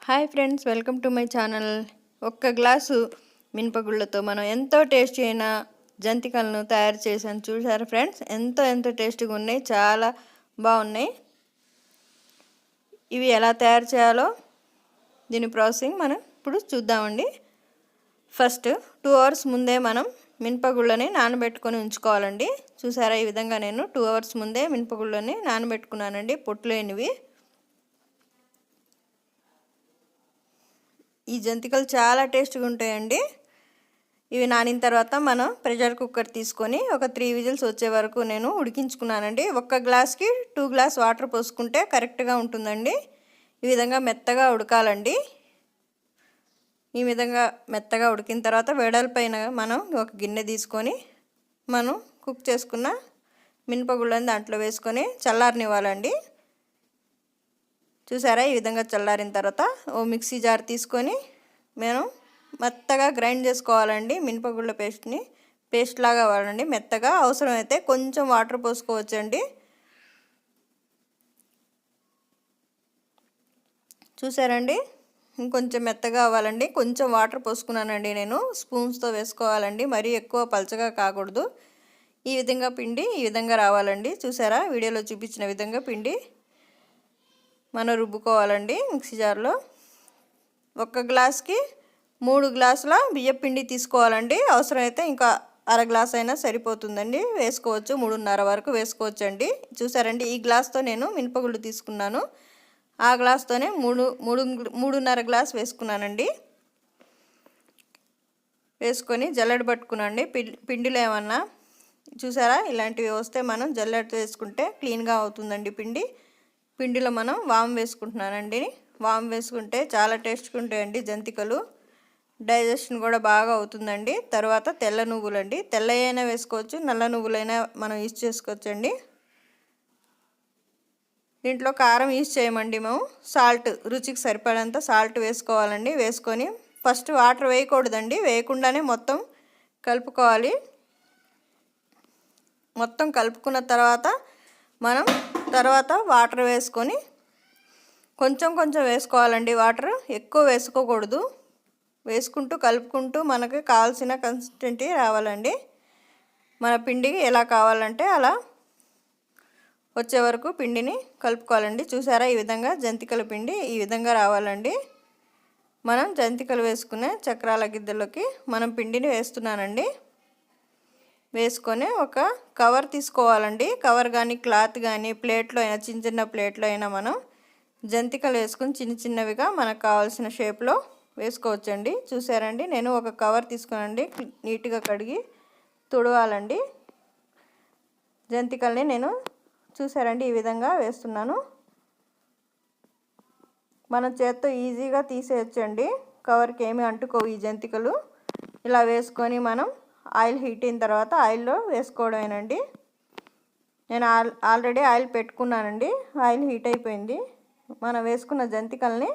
Hi friends, welcome to my channel. ఒక్క glass మినపగుళ్ళతో మనం ఎంతో టేస్టీ అయిన జంతికలను తయారు చేసాను. చూసారా ఫ్రెండ్స్, ఎంతో టేస్టీగా ఉన్నాయి, చాలా బాగున్నాయి. ఇవి ఎలా తయారు చేయాలో దీని ప్రాసెసింగ్ మనం ఇప్పుడు చూద్దామండి. ఫస్ట్ 2 అవర్స్ ముందే మనం మినపగుళ్ళని నానబెట్టుకొని ఉంచుకోవాలండి. చూసారా, ఈ విధంగా నేను 2 అవర్స్ ముందే మినపగుళ్ళని నానబెట్టుకున్నానండి, పొట్టు లేనివి. ఈ జంతికలు చాలా టేస్ట్గా ఉంటాయండి. ఇవి నానిన తర్వాత మనం ప్రెషర్ కుక్కర్ తీసుకొని ఒక 3 విజిల్స్ వచ్చే వరకు నేను ఉడికించుకున్నానండి. ఒక్క గ్లాస్కి 2 గ్లాస్ వాటర్ పోసుకుంటే కరెక్ట్గా ఉంటుందండి. ఈ విధంగా మెత్తగా ఉడకాలండి. ఈ విధంగా మెత్తగా ఉడికిన తర్వాత వెడల్పైన మనం ఒక గిన్నె తీసుకొని మనం కుక్ చేసుకున్న మినపగుళ్ళని దాంట్లో వేసుకొని చల్లారనివ్వాలండి. చూసారా, ఈ విధంగా చల్లారిన తర్వాత ఓ మిక్సీ జార్ తీసుకొని మేము మెత్తగా గ్రైండ్ చేసుకోవాలండి. మినపగుళ్ళ పేస్ట్ లాగా వాడండి. మెత్తగా అవసరమైతే కొంచెం వాటర్ పోసుకోవచ్చండి. చూసారండి, ఇంకొంచెం మెత్తగా అవ్వాలండి. కొంచెం వాటర్ పోసుకున్నానండి నేను. స్పూన్స్తో వేసుకోవాలండి, మరీ ఎక్కువ పలచగా కాకూడదు. ఈ విధంగా పిండి ఈ విధంగా రావాలండి. చూసారా, వీడియోలో చూపించిన విధంగా పిండి మనం రుబ్బుకోవాలండి మిక్సీ జార్లో. ఒక్క గ్లాస్కి 3 గ్లాసుల బియ్యం పిండి తీసుకోవాలండి. అవసరమైతే ఇంకా అర గ్లాస్ అయినా సరిపోతుందండి, వేసుకోవచ్చు. 3:30 వరకు వేసుకోవచ్చండి. చూసారండి, ఈ గ్లాస్తో నేను మినపగుళ్ళు తీసుకున్నాను. ఆ గ్లాస్తోనే 3:30 గ్లాస్ వేసుకున్నానండి. వేసుకొని జల్లెడ పట్టుకున్నాండి. పిండిలో ఏమన్నా చూసారా, ఇలాంటివి వస్తే మనం జల్లెడతో వేసుకుంటే క్లీన్గా అవుతుందండి పిండిలో మనం వాము వేసుకుంటున్నానండి. వాము వేసుకుంటే చాలా టేస్ట్గా ఉంటాయండి జంతికలు. డైజెషన్ కూడా బాగా అవుతుందండి. తర్వాత తెల్ల నువ్వులండి, తెల్లయైనా వేసుకోవచ్చు, నల్ల నువ్వులైనా మనం యూజ్ చేసుకోవచ్చండి. దీంట్లో కారం యూజ్ చేయమండి మేము. సాల్ట్, రుచికి సరిపడంత సాల్ట్ వేసుకోవాలండి. వేసుకొని ఫస్ట్ వాటర్ వేయకూడదండి, వేయకుండానే మొత్తం కలుపుకోవాలి. మొత్తం కలుపుకున్న తర్వాత మనం వాటర్ వేసుకొని కొంచెం వేసుకోవాలండి. వాటర్ ఎక్కువ వేసుకోకూడదు. వేసుకుంటూ కలుపుకుంటూ మనకి కావాల్సిన కన్సిస్టెన్సీ రావాలండి. మన పిండి ఎలా కావాలంటే అలా వచ్చే వరకు పిండిని కలుపుకోవాలండి. చూసారా, ఈ విధంగా జంతికల పిండి ఈ విధంగా రావాలండి. మనం జంతికలు వేసుకునే చక్రాల గిద్దెలోకి మనం పిండిని వేస్తున్నానండి. వేసుకొని ఒక కవర్ తీసుకోవాలండి. కవర్ కానీ క్లాత్ కానీ ప్లేట్లో అయినా, చిన్న ప్లేట్లో అయినా మనం జంతికలు వేసుకొని చిన్నవిగా మనకు కావాల్సిన షేప్లో వేసుకోవచ్చండి. చూసారండి, నేను ఒక కవర్ తీసుకున్నానండి. నీట్గా కడిగి తుడవాలండి. జంతికల్ని నేను చూసారండి ఈ విధంగా వేస్తున్నాను. మనం చేత్తో ఈజీగా తీసేయచ్చండి. కవర్కి ఏమీ అంటుకోవు ఈ జంతికలు. ఇలా వేసుకొని మనం ఆయిల్ హీట్ అయిన తర్వాత ఆయిల్లో వేసుకోవడమేనండి. నేను ఆల్రెడీ ఆయిల్ పెట్టుకున్నానండి. ఆయిల్ హీట్ అయిపోయింది. మనం వేసుకున్న జంతికల్ని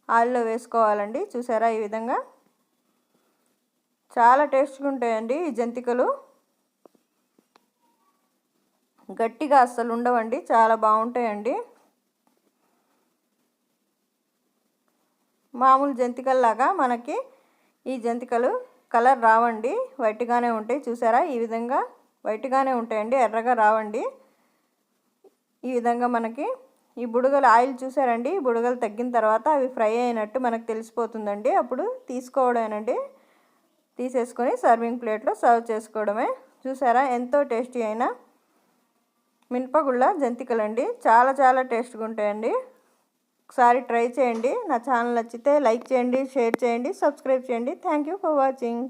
ఆయిల్లో వేసుకోవాలండి. చూసారా, ఈ విధంగా చాలా టేస్ట్గా ఉంటాయండి ఈ జంతికలు. గట్టిగా అస్సలు ఉండవండి, చాలా బాగుంటాయండి. మామూలు జంతికల్లాగా మనకి ఈ జంతికలు కలర్ రావండి, వైట్గానే ఉంటాయి. చూసారా, ఈ విధంగా వైట్గానే ఉంటాయండి, ఎర్రగా రావండి. ఈ విధంగా మనకి ఈ బుడగలు ఆయిల్ చూసారండి, ఈ బుడగలు తగ్గిన తర్వాత అవి ఫ్రై అయినట్టు మనకు తెలిసిపోతుందండి. అప్పుడు తీసుకోవడమేనండి. తీసేసుకొని సర్వింగ్ ప్లేట్లో సర్వ్ చేసుకోవడమే. చూసారా, ఎంతో టేస్టీ అయిన మినపగుళ్ళ జంతికలండి. చాలా టేస్ట్గా ఉంటాయండి. ఒకసారి ట్రై చేయండి. నా ఛానల్ నచ్చితే లైక్ చేయండి, షేర్ చేయండి, సబ్స్క్రైబ్ చేయండి. Thank you for watching.